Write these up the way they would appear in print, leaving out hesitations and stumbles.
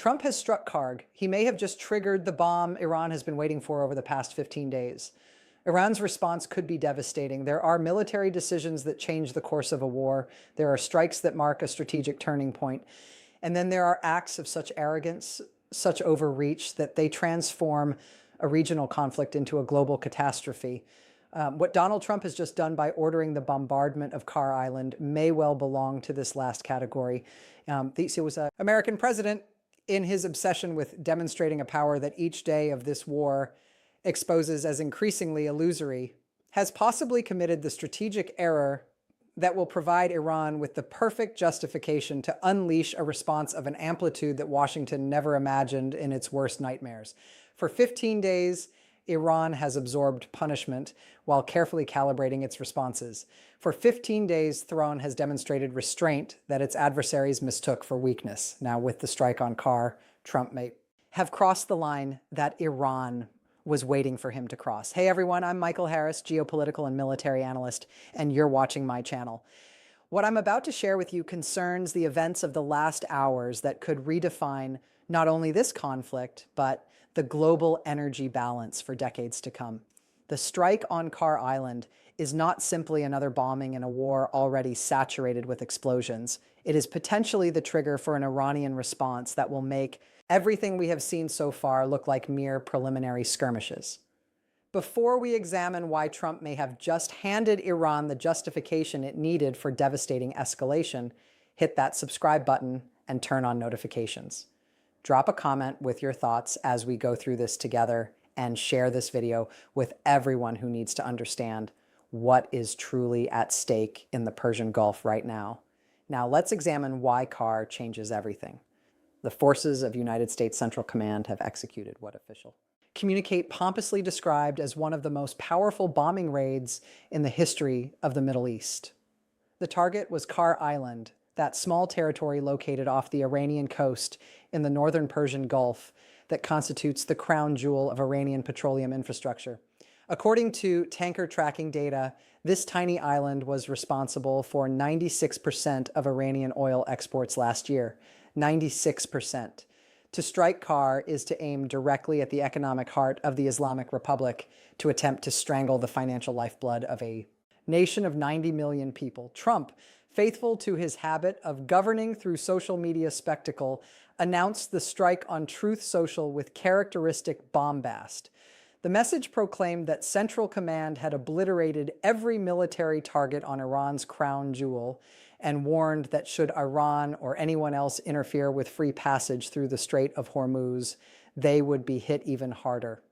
Trump has struck Kharg. He may have just triggered the bomb Iran has been waiting for over the past 15 days. Iran's response could be devastating. There are military decisions that change the course of a war. There are strikes that mark a strategic turning point. And then there are acts of such arrogance, such overreach, that they transform a regional conflict into a global catastrophe. What Donald Trump has just done by ordering the bombardment of Kharg Island may well belong to this last category. It was an American president, in his obsession with demonstrating a power that each day of this war exposes as increasingly illusory, has possibly committed the strategic error that will provide Iran with the perfect justification to unleash a response of an amplitude that Washington never imagined in its worst nightmares. For 15 days, Iran has absorbed punishment while carefully calibrating its responses. For 15 days, Tehran has demonstrated restraint that its adversaries mistook for weakness. Now, with the strike on Kharg, Trump may have crossed the line that Iran was waiting for him to cross. Hey everyone, I'm Michael Harris, geopolitical and military analyst, and you're watching my channel. What I'm about to share with you concerns the events of the last hours that could redefine not only this conflict, but the global energy balance for decades to come. The strike on Kharg Island is not simply another bombing in a war already saturated with explosions. It is potentially the trigger for an Iranian response that will make everything we have seen so far look like mere preliminary skirmishes. Before we examine why Trump may have just handed Iran the justification it needed for devastating escalation, hit that subscribe button and turn on notifications. Drop a comment with your thoughts as we go through this together, and share this video with everyone who needs to understand what is truly at stake in the Persian Gulf right now. Now let's examine why Kharg changes everything. The forces of United States Central Command have executed what official communicate pompously described as one of the most powerful bombing raids in the history of the Middle East. The target was Kharg Island, that small territory located off the Iranian coast in the northern Persian Gulf that constitutes the crown jewel of Iranian petroleum infrastructure. According to tanker tracking data, this tiny island was responsible for 96% of Iranian oil exports last year. 96%. To strike Kharg is to aim directly at the economic heart of the Islamic Republic, to attempt to strangle the financial lifeblood of a nation of 90 million people. Trump, faithful to his habit of governing through social media spectacle, announced the strike on Truth Social with characteristic bombast. The message proclaimed that Central Command had obliterated every military target on Iran's crown jewel, and warned that should Iran or anyone else interfere with free passage through the Strait of Hormuz, they would be hit even harder.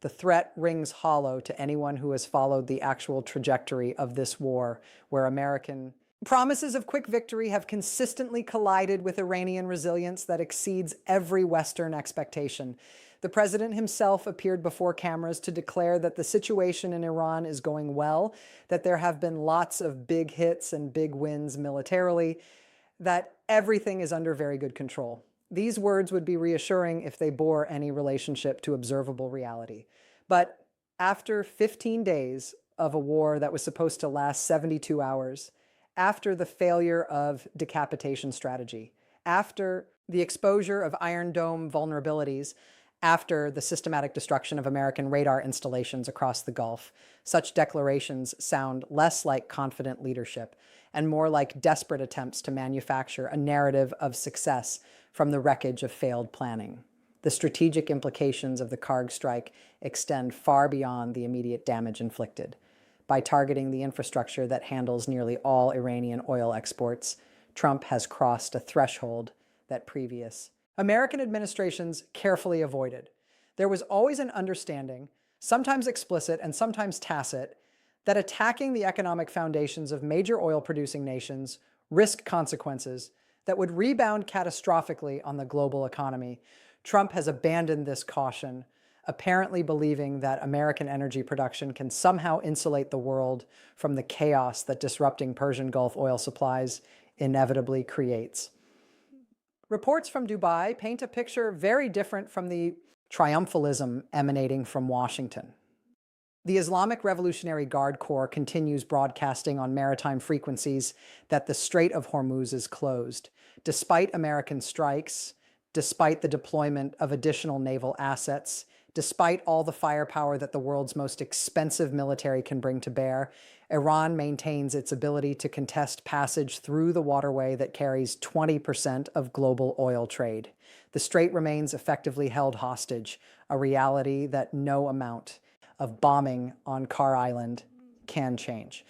The threat rings hollow to anyone who has followed the actual trajectory of this war, where American promises of quick victory have consistently collided with Iranian resilience that exceeds every Western expectation. The president himself appeared before cameras to declare that the situation in Iran is going well, that there have been lots of big hits and big wins militarily, that everything is under very good control. These words would be reassuring if they bore any relationship to observable reality. But after 15 days of a war that was supposed to last 72 hours, after the failure of decapitation strategy, after the exposure of Iron Dome vulnerabilities, after the systematic destruction of American radar installations across the Gulf, such declarations sound less like confident leadership and more like desperate attempts to manufacture a narrative of success from the wreckage of failed planning. The strategic implications of the Kharg strike extend far beyond the immediate damage inflicted. By targeting the infrastructure that handles nearly all Iranian oil exports, Trump has crossed a threshold that previous American administrations carefully avoided. There was always an understanding, sometimes explicit and sometimes tacit, that attacking the economic foundations of major oil-producing nations risked consequences that would rebound catastrophically on the global economy. Trump has abandoned this caution, apparently believing that American energy production can somehow insulate the world from the chaos that disrupting Persian Gulf oil supplies inevitably creates. Reports from Dubai paint a picture very different from the triumphalism emanating from Washington. The Islamic Revolutionary Guard Corps continues broadcasting on maritime frequencies that the Strait of Hormuz is closed. Despite American strikes, despite the deployment of additional naval assets, despite all the firepower that the world's most expensive military can bring to bear, Iran maintains its ability to contest passage through the waterway that carries 20% of global oil trade. The strait remains effectively held hostage, a reality that no amount of bombing on Kharg Island can change.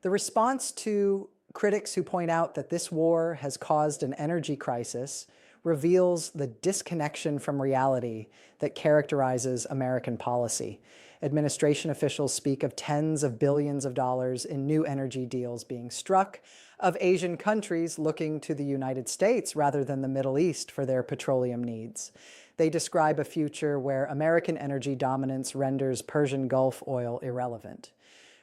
The response to critics who point out that this war has caused an energy crisis reveals the disconnection from reality that characterizes American policy. Administration officials speak of tens of billions of dollars in new energy deals being struck, of Asian countries looking to the United States rather than the Middle East for their petroleum needs. They describe a future where American energy dominance renders Persian Gulf oil irrelevant,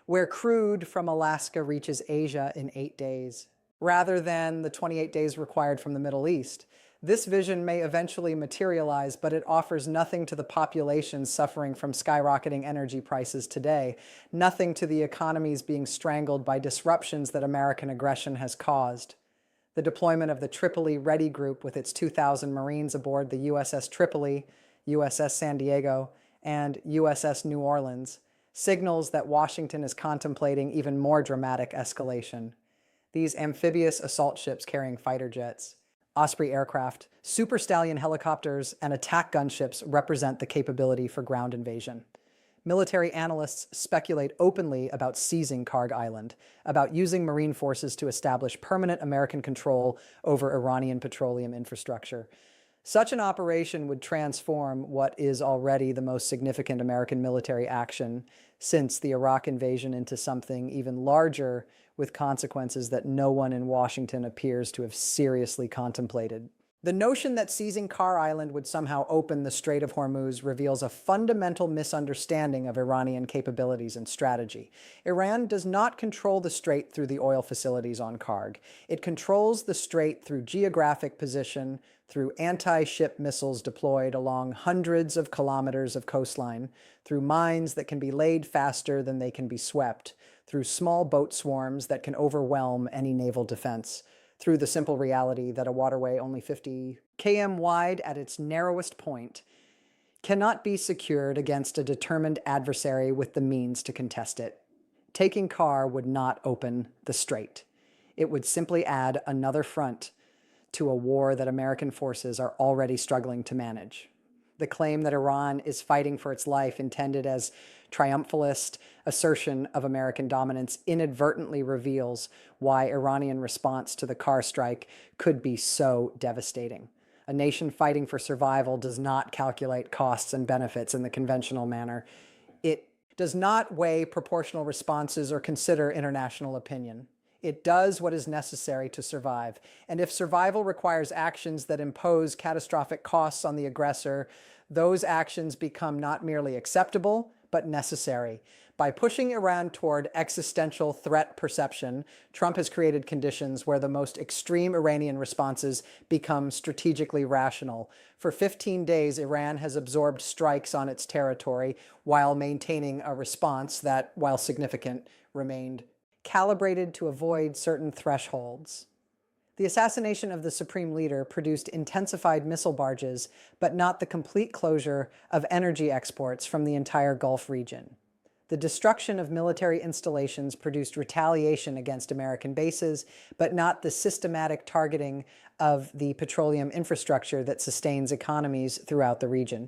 where crude from Alaska reaches Asia in 8 days, rather than the 28 days required from the Middle East. This vision may eventually materialize, but it offers nothing to the populations suffering from skyrocketing energy prices today, nothing to the economies being strangled by disruptions that American aggression has caused. The deployment of the Tripoli Ready Group with its 2,000 Marines aboard the USS Tripoli, USS San Diego, and USS New Orleans signals that Washington is contemplating even more dramatic escalation. These amphibious assault ships carrying fighter jets, Osprey aircraft, Super Stallion helicopters, and attack gunships represent the capability for ground invasion. Military analysts speculate openly about seizing Kharg Island, about using Marine forces to establish permanent American control over Iranian petroleum infrastructure. Such an operation would transform what is already the most significant American military action since the Iraq invasion into something even larger, with consequences that no one in Washington appears to have seriously contemplated. The notion that seizing Kharg Island would somehow open the Strait of Hormuz reveals a fundamental misunderstanding of Iranian capabilities and strategy. Iran does not control the strait through the oil facilities on Kharg. It controls the strait through geographic position, through anti-ship missiles deployed along hundreds of kilometers of coastline, through mines that can be laid faster than they can be swept, through small boat swarms that can overwhelm any naval defense, through the simple reality that a waterway only 50 km wide at its narrowest point cannot be secured against a determined adversary with the means to contest it. Taking Kharg would not open the strait. It would simply add another front to a war that American forces are already struggling to manage. The claim that Iran is fighting for its life, intended as triumphalist assertion of American dominance, inadvertently reveals why Iranian response to the Kharg strike could be so devastating. A nation fighting for survival does not calculate costs and benefits in the conventional manner. It does not weigh proportional responses or consider international opinion. It does what is necessary to survive. And if survival requires actions that impose catastrophic costs on the aggressor, those actions become not merely acceptable, but necessary. By pushing Iran toward existential threat perception, Trump has created conditions where the most extreme Iranian responses become strategically rational. For 15 days, Iran has absorbed strikes on its territory while maintaining a response that, while significant, remained calibrated to avoid certain thresholds. The assassination of the supreme leader produced intensified missile barges, but not the complete closure of energy exports from the entire Gulf region. The destruction of military installations produced retaliation against American bases, but not the systematic targeting of the petroleum infrastructure that sustains economies throughout the region.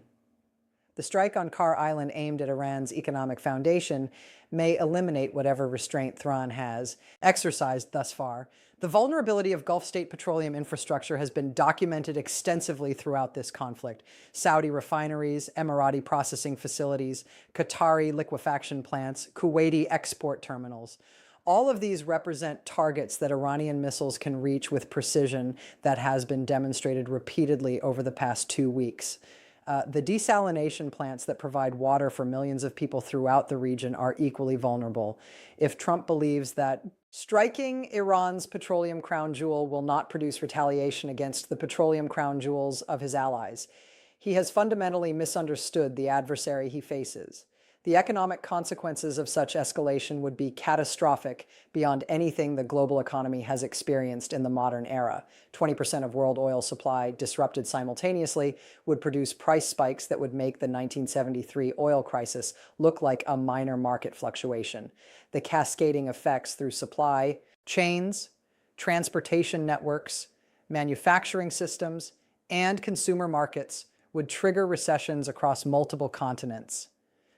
The strike on Kharg Island aimed at Iran's economic foundation may eliminate whatever restraint Tehran has exercised thus far. The vulnerability of Gulf state petroleum infrastructure has been documented extensively throughout this conflict. Saudi refineries, Emirati processing facilities, Qatari liquefaction plants, Kuwaiti export terminals. All of these represent targets that Iranian missiles can reach with precision that has been demonstrated repeatedly over the past 2 weeks. The desalination plants that provide water for millions of people throughout the region are equally vulnerable. If Trump believes that striking Iran's petroleum crown jewel will not produce retaliation against the petroleum crown jewels of his allies, he has fundamentally misunderstood the adversary he faces. The economic consequences of such escalation would be catastrophic beyond anything the global economy has experienced in the modern era. 20% of world oil supply disrupted simultaneously would produce price spikes that would make the 1973 oil crisis look like a minor market fluctuation. The cascading effects through supply chains, transportation networks, manufacturing systems, and consumer markets would trigger recessions across multiple continents.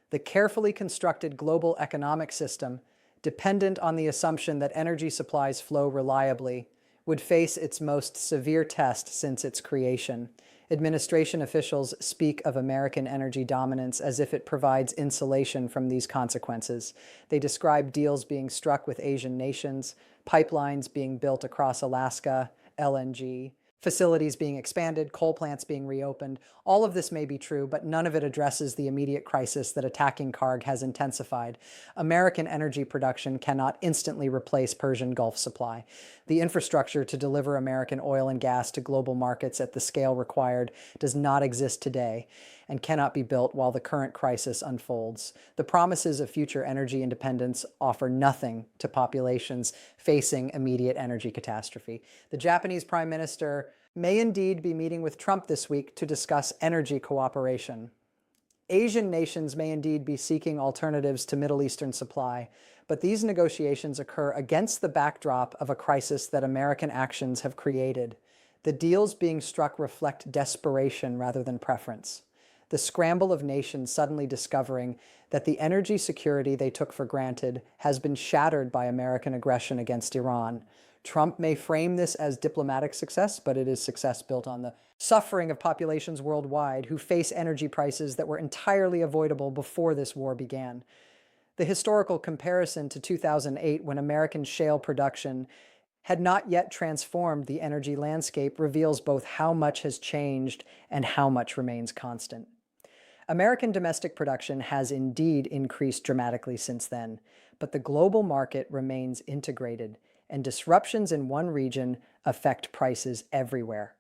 The carefully constructed global economic system, dependent on the assumption that energy supplies flow reliably, would face its most severe test since its creation. Administration officials speak of American energy dominance as if it provides insulation from these consequences. They describe deals being struck with Asian nations, pipelines being built across Alaska, LNG, facilities being expanded, coal plants being reopened. All of this may be true, but none of it addresses the immediate crisis that attacking Kharg has intensified. American energy production cannot instantly replace Persian Gulf supply. The infrastructure to deliver American oil and gas to global markets at the scale required does not exist today and cannot be built while the current crisis unfolds. The promises of future energy independence offer nothing to populations facing immediate energy catastrophe. The Japanese Prime Minister may indeed be meeting with Trump this week to discuss energy cooperation. Asian nations may indeed be seeking alternatives to Middle Eastern supply, but these negotiations occur against the backdrop of a crisis that American actions have created. The deals being struck reflect desperation rather than preference. The scramble of nations suddenly discovering that the energy security they took for granted has been shattered by American aggression against Iran. Trump may frame this as diplomatic success, but it is success built on the suffering of populations worldwide who face energy prices that were entirely avoidable before this war began. The historical comparison to 2008, when American shale production had not yet transformed the energy landscape, reveals both how much has changed and how much remains constant. American domestic production has indeed increased dramatically since then, but the global market remains integrated, and disruptions in one region affect prices everywhere.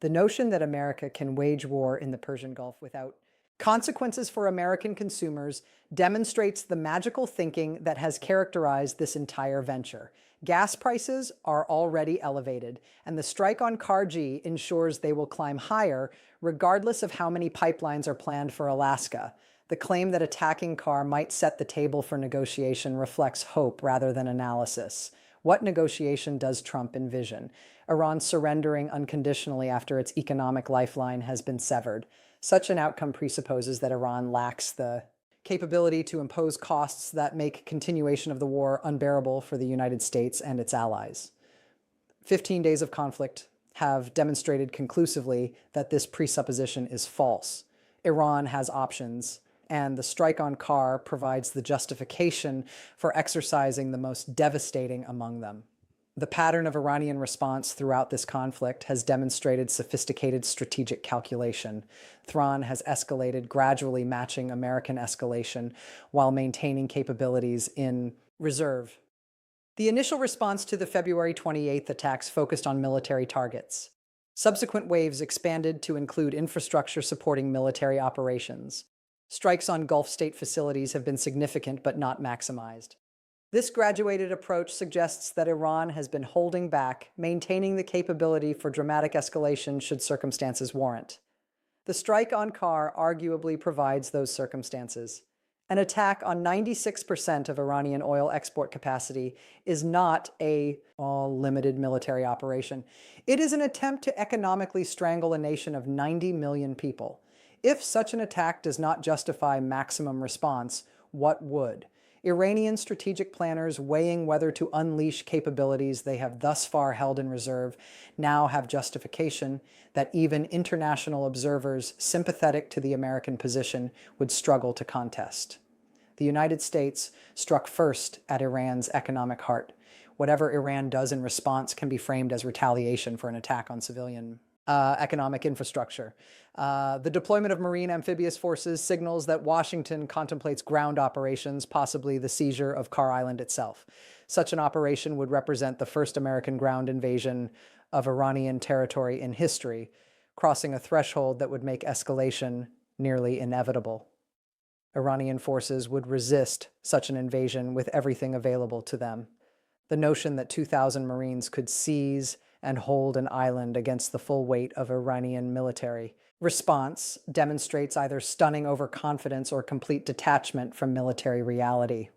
The notion that America can wage war in the Persian Gulf without consequences for American consumers demonstrates the magical thinking that has characterized this entire venture. Gas prices are already elevated, and the strike on Kharg ensures they will climb higher regardless of how many pipelines are planned for Alaska. The claim that attacking Kharg might set the table for negotiation reflects hope rather than analysis. What negotiation does Trump envision? Iran surrendering unconditionally after its economic lifeline has been severed. Such an outcome presupposes that Iran lacks the capability to impose costs that make continuation of the war unbearable for the United States and its allies. 15 days of conflict have demonstrated conclusively that this presupposition is false. Iran has options, and the strike on Kharg provides the justification for exercising the most devastating among them. The pattern of Iranian response throughout this conflict has demonstrated sophisticated strategic calculation. Tehran has escalated, gradually matching American escalation while maintaining capabilities in reserve. The initial response to the February 28th attacks focused on military targets. Subsequent waves expanded to include infrastructure supporting military operations. Strikes on Gulf state facilities have been significant but not maximized. This graduated approach suggests that Iran has been holding back, maintaining the capability for dramatic escalation should circumstances warrant. The strike on Kharg arguably provides those circumstances. An attack on 96% of Iranian oil export capacity is not a limited military operation. It is an attempt to economically strangle a nation of 90 million people. If such an attack does not justify maximum response, what would? Iranian strategic planners weighing whether to unleash capabilities they have thus far held in reserve now have justification that even international observers sympathetic to the American position would struggle to contest. The United States struck first at Iran's economic heart. Whatever Iran does in response can be framed as retaliation for an attack on civilian economic infrastructure. The deployment of marine amphibious forces signals that Washington contemplates ground operations, possibly the seizure of Kharg Island itself. Such an operation would represent the first American ground invasion of Iranian territory in history, crossing a threshold that would make escalation nearly inevitable. Iranian forces would resist such an invasion with everything available to them. The notion that 2,000 Marines could seize and hold an island against the full weight of Iranian military response demonstrates either stunning overconfidence or complete detachment from military reality.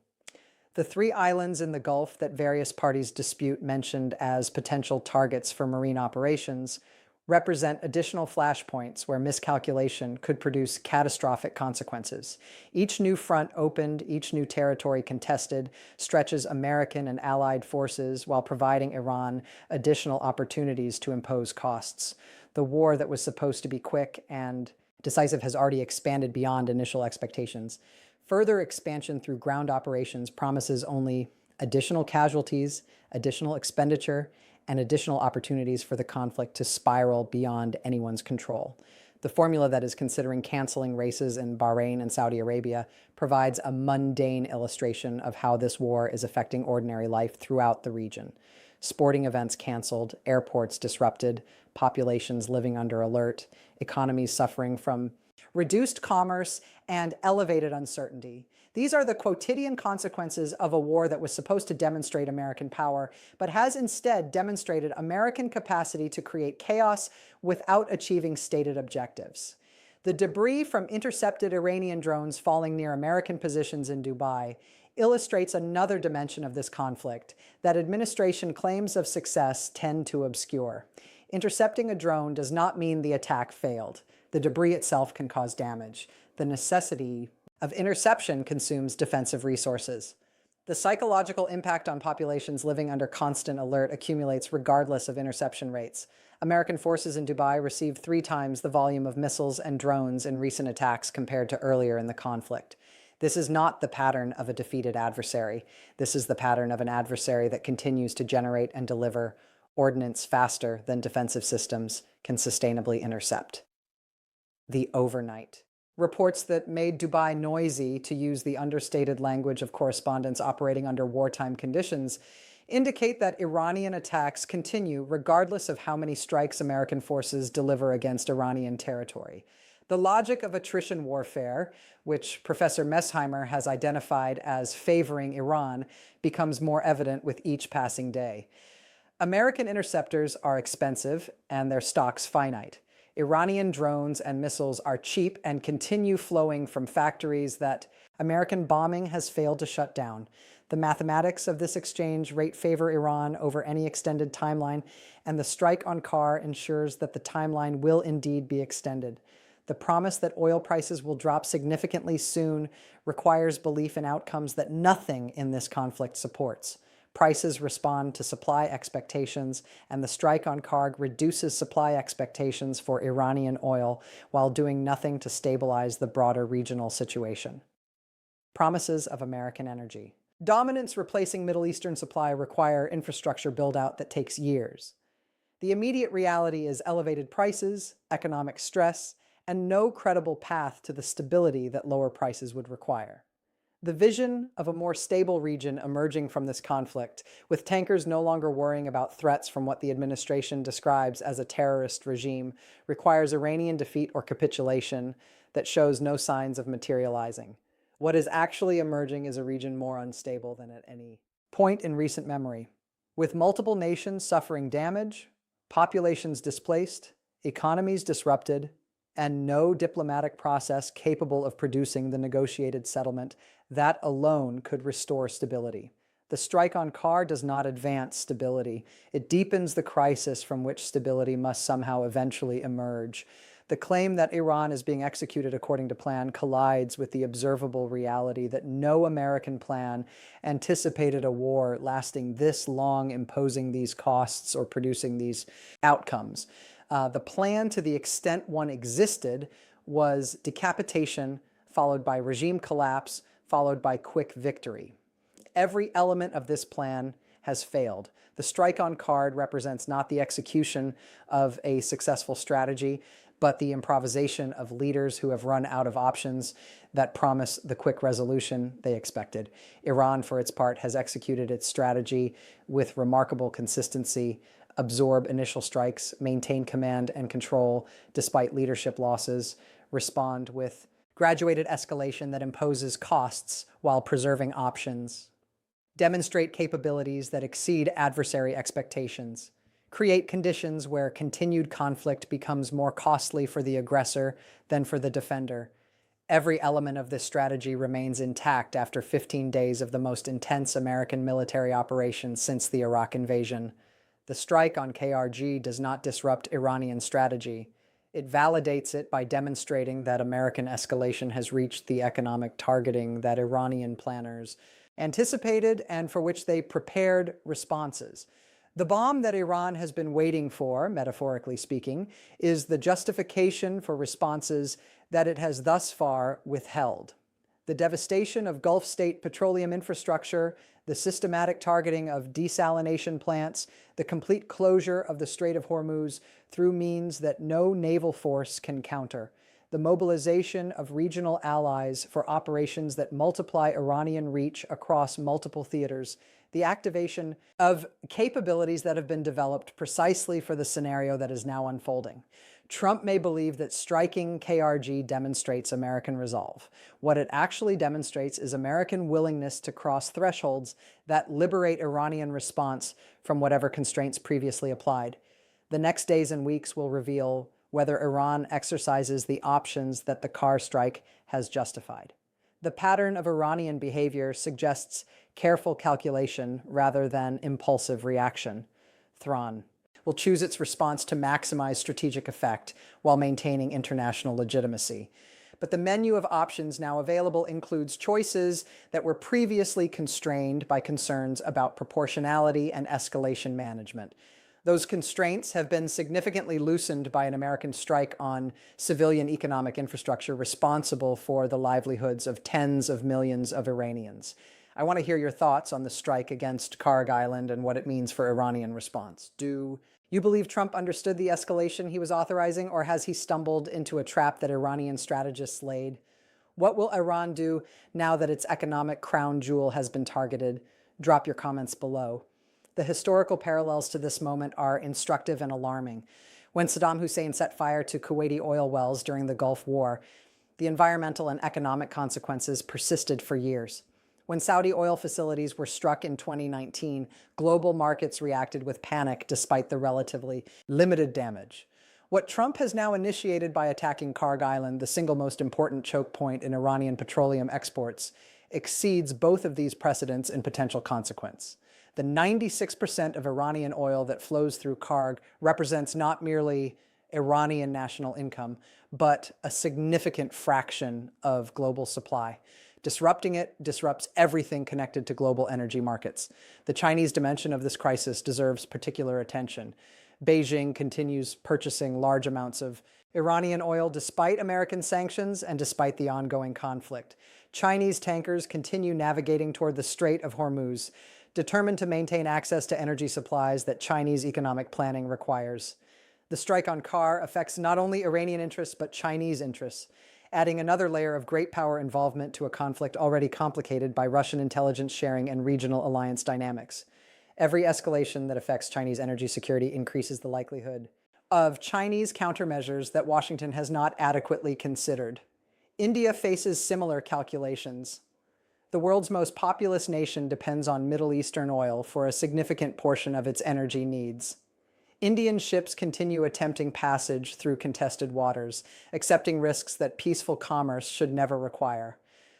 The 3 islands in the Gulf that various parties dispute mentioned as potential targets for marine operations represent additional flashpoints where miscalculation could produce catastrophic consequences. Each new front opened, each new territory contested, stretches American and allied forces while providing Iran additional opportunities to impose costs. The war that was supposed to be quick and decisive has already expanded beyond initial expectations. Further expansion through ground operations promises only additional casualties, additional expenditure, and additional opportunities for the conflict to spiral beyond anyone's control. The formula that is considering canceling races in Bahrain and Saudi Arabia provides a mundane illustration of how this war is affecting ordinary life throughout the region. Sporting events canceled, airports disrupted, populations living under alert, economies suffering from reduced commerce, and elevated uncertainty. These are the quotidian consequences of a war that was supposed to demonstrate American power, but has instead demonstrated American capacity to create chaos without achieving stated objectives. The debris from intercepted Iranian drones falling near American positions in Dubai illustrates another dimension of this conflict that administration claims of success tend to obscure. Intercepting a drone does not mean the attack failed. The debris itself can cause damage. The necessity of interception consumes defensive resources. The psychological impact on populations living under constant alert accumulates regardless of interception rates. American forces in Dubai received 3 times the volume of missiles and drones in recent attacks compared to earlier in the conflict. This is not the pattern of a defeated adversary. This is the pattern of an adversary that continues to generate and deliver ordnance faster than defensive systems can sustainably intercept. The overnight. Reports that made Dubai noisy, to use the understated language of correspondents operating under wartime conditions, indicate that Iranian attacks continue regardless of how many strikes American forces deliver against Iranian territory. The logic of attrition warfare, which Professor Messheimer has identified as favoring Iran, becomes more evident with each passing day. American interceptors are expensive and their stocks finite. Iranian drones and missiles are cheap and continue flowing from factories that American bombing has failed to shut down. The mathematics of this exchange rate favor Iran over any extended timeline, and the strike on Kharg ensures that the timeline will indeed be extended. The promise that oil prices will drop significantly soon requires belief in outcomes that nothing in this conflict supports. Prices respond to supply expectations, and the strike on Kharg reduces supply expectations for Iranian oil while doing nothing to stabilize the broader regional situation. Promises of American energy. Dominance replacing Middle Eastern supply require infrastructure build-out that takes years. The immediate reality is elevated prices, economic stress, and no credible path to the stability that lower prices would require. The vision of a more stable region emerging from this conflict, with tankers no longer worrying about threats from what the administration describes as a terrorist regime, requires Iranian defeat or capitulation that shows no signs of materializing. What is actually emerging is a region more unstable than at any point in recent memory, with multiple nations suffering damage, populations displaced, economies disrupted, and no diplomatic process capable of producing the negotiated settlement that alone could restore stability. The strike on Kharg does not advance stability. It deepens the crisis from which stability must somehow eventually emerge. The claim that Iran is being executed according to plan collides with the observable reality that no American plan anticipated a war lasting this long, imposing these costs or producing these outcomes. The plan, to the extent one existed, was decapitation, followed by regime collapse, followed by quick victory. Every element of this plan has failed. The strike on Kharg represents not the execution of a successful strategy, but the improvisation of leaders who have run out of options that promise the quick resolution they expected. Iran, for its part, has executed its strategy with remarkable consistency, absorb initial strikes, maintain command and control despite leadership losses, respond with Graduated escalation that imposes costs while preserving options. Demonstrate capabilities that exceed adversary expectations. Create conditions where continued conflict becomes more costly for the aggressor than for the defender. Every element of this strategy remains intact after 15 days of the most intense American military operation since the Iraq invasion. The strike on KRG does not disrupt Iranian strategy. It validates it by demonstrating that American escalation has reached the economic targeting that Iranian planners anticipated and for which they prepared responses. The bomb that Iran has been waiting for, metaphorically speaking, is the justification for responses that it has thus far withheld. The devastation of Gulf state petroleum infrastructure, the systematic targeting of desalination plants, the complete closure of the Strait of Hormuz through means that no naval force can counter, the mobilization of regional allies for operations that multiply Iranian reach across multiple theaters, the activation of capabilities that have been developed precisely for the scenario that is now unfolding. Trump may believe that striking KRG demonstrates American resolve. What it actually demonstrates is American willingness to cross thresholds that liberate Iranian response from whatever constraints previously applied. The next days and weeks will reveal whether Iran exercises the options that the Kharg strike has justified. The pattern of Iranian behavior suggests careful calculation rather than impulsive reaction. Thrawn will choose its response to maximize strategic effect while maintaining international legitimacy. But the menu of options now available includes choices that were previously constrained by concerns about proportionality and escalation management. Those constraints have been significantly loosened by an American strike on civilian economic infrastructure responsible for the livelihoods of tens of millions of Iranians. I want to hear your thoughts on the strike against Kharg Island and what it means for Iranian response. Do you believe Trump understood the escalation he was authorizing, or has he stumbled into a trap that Iranian strategists laid? What will Iran do now that its economic crown jewel has been targeted? Drop your comments below. The historical parallels to this moment are instructive and alarming. When Saddam Hussein set fire to Kuwaiti oil wells during the Gulf War, the environmental and economic consequences persisted for years. When Saudi oil facilities were struck in 2019, global markets reacted with panic despite the relatively limited damage. What Trump has now initiated by attacking Kharg Island, the single most important choke point in Iranian petroleum exports, exceeds both of these precedents in potential consequence. The 96% of Iranian oil that flows through Kharg represents not merely Iranian national income, but a significant fraction of global supply. Disrupting it disrupts everything connected to global energy markets. The Chinese dimension of this crisis deserves particular attention. Beijing continues purchasing large amounts of Iranian oil despite American sanctions and despite the ongoing conflict. Chinese tankers continue navigating toward the Strait of Hormuz, determined to maintain access to energy supplies that Chinese economic planning requires. The strike on Kharg affects not only Iranian interests, but Chinese interests, adding another layer of great power involvement to a conflict already complicated by Russian intelligence sharing and regional alliance dynamics. Every escalation that affects Chinese energy security increases the likelihood of Chinese countermeasures that Washington has not adequately considered. India faces similar calculations. The world's most populous nation depends on Middle Eastern oil for a significant portion of its energy needs. Indian ships continue attempting passage through contested waters, accepting risks that peaceful commerce should never require.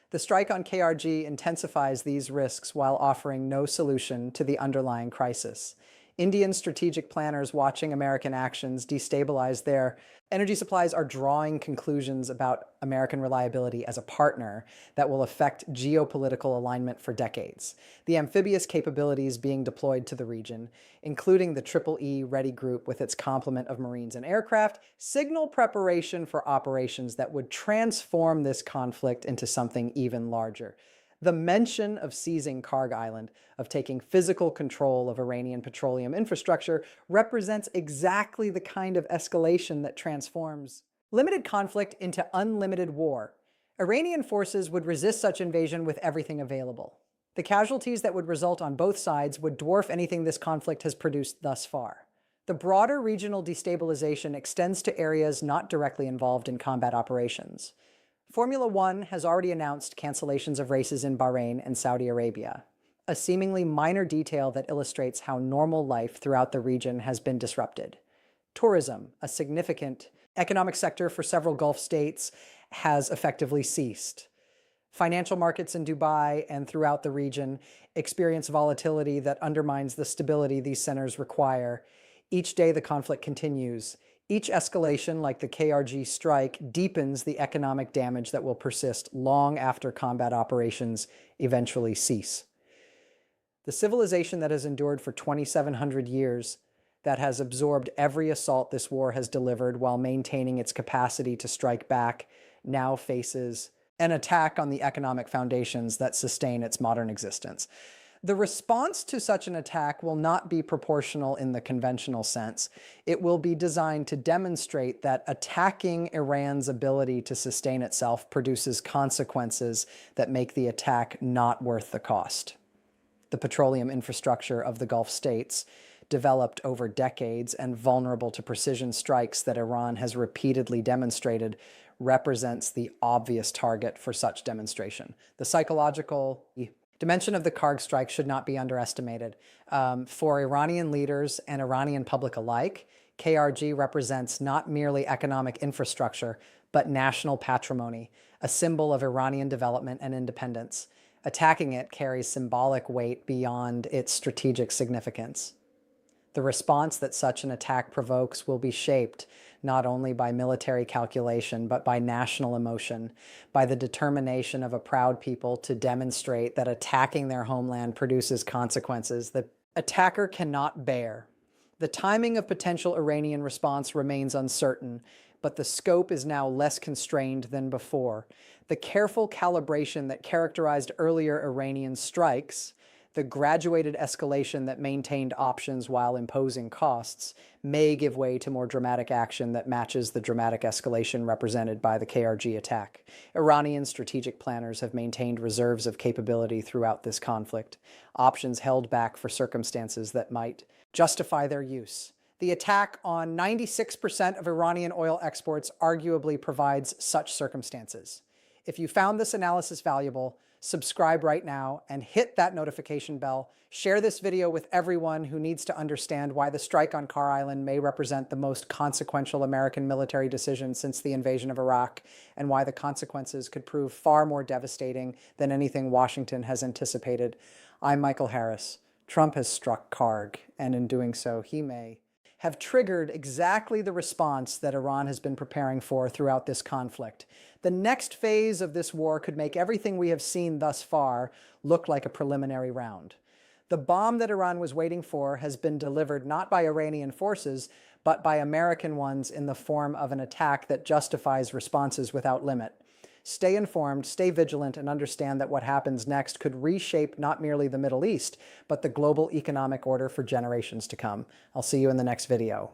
The strike on KRG intensifies these risks while offering no solution to the underlying crisis. Indian strategic planners watching American actions destabilize their energy supplies are drawing conclusions about American reliability as a partner that will affect geopolitical alignment for decades. The amphibious capabilities being deployed to the region, including the Triple E Ready Group with its complement of Marines and aircraft, signal preparation for operations that would transform this conflict into something even larger. The mention of seizing Kharg Island, of taking physical control of Iranian petroleum infrastructure, represents exactly the kind of escalation that transforms limited conflict into unlimited war. Iranian forces would resist such invasion with everything available. The casualties that would result on both sides would dwarf anything this conflict has produced thus far. The broader regional destabilization extends to areas not directly involved in combat operations. Formula One has already announced cancellations of races in Bahrain and Saudi Arabia, a seemingly minor detail that illustrates how normal life throughout the region has been disrupted. Tourism, a significant economic sector for several Gulf states, has effectively ceased. Financial markets in Dubai and throughout the region experience volatility that undermines the stability these centers require. Each day the conflict continues. Each escalation, like the KRG strike, deepens the economic damage that will persist long after combat operations eventually cease. The civilization that has endured for 2,700 years, that has absorbed every assault this war has delivered while maintaining its capacity to strike back, now faces an attack on the economic foundations that sustain its modern existence. The response to such an attack will not be proportional in the conventional sense. It will be designed to demonstrate that attacking Iran's ability to sustain itself produces consequences that make the attack not worth the cost. The petroleum infrastructure of the Gulf states, developed over decades and vulnerable to precision strikes that Iran has repeatedly demonstrated, represents the obvious target for such demonstration. The psychological dimension of the Kharg strike should not be underestimated. For Iranian leaders and Iranian public alike, KRG represents not merely economic infrastructure, but national patrimony, a symbol of Iranian development and independence. Attacking it carries symbolic weight beyond its strategic significance. The response that such an attack provokes will be shaped not only by military calculation, but by national emotion, by the determination of a proud people to demonstrate that attacking their homeland produces consequences the attacker cannot bear. The timing of potential Iranian response remains uncertain, but the scope is now less constrained than before. The careful calibration that characterized earlier Iranian strikes, the graduated escalation that maintained options while imposing costs, may give way to more dramatic action that matches the dramatic escalation represented by the KRG attack. Iranian strategic planners have maintained reserves of capability throughout this conflict, options held back for circumstances that might justify their use. The attack on 96% of Iranian oil exports arguably provides such circumstances. If you found this analysis valuable, subscribe right now and hit that notification bell. Share this video with everyone who needs to understand why the strike on Kharg Island may represent the most consequential American military decision since the invasion of Iraq, and why the consequences could prove far more devastating than anything Washington has anticipated. I'm Michael Harris. Trump has struck Kharg, and in doing so, he may have triggered exactly the response that Iran has been preparing for throughout this conflict. The next phase of this war could make everything we have seen thus far look like a preliminary round. The bomb that Iran was waiting for has been delivered not by Iranian forces, but by American ones in the form of an attack that justifies responses without limit. Stay informed, stay vigilant, and understand that what happens next could reshape not merely the Middle East, but the global economic order for generations to come. I'll see you in the next video.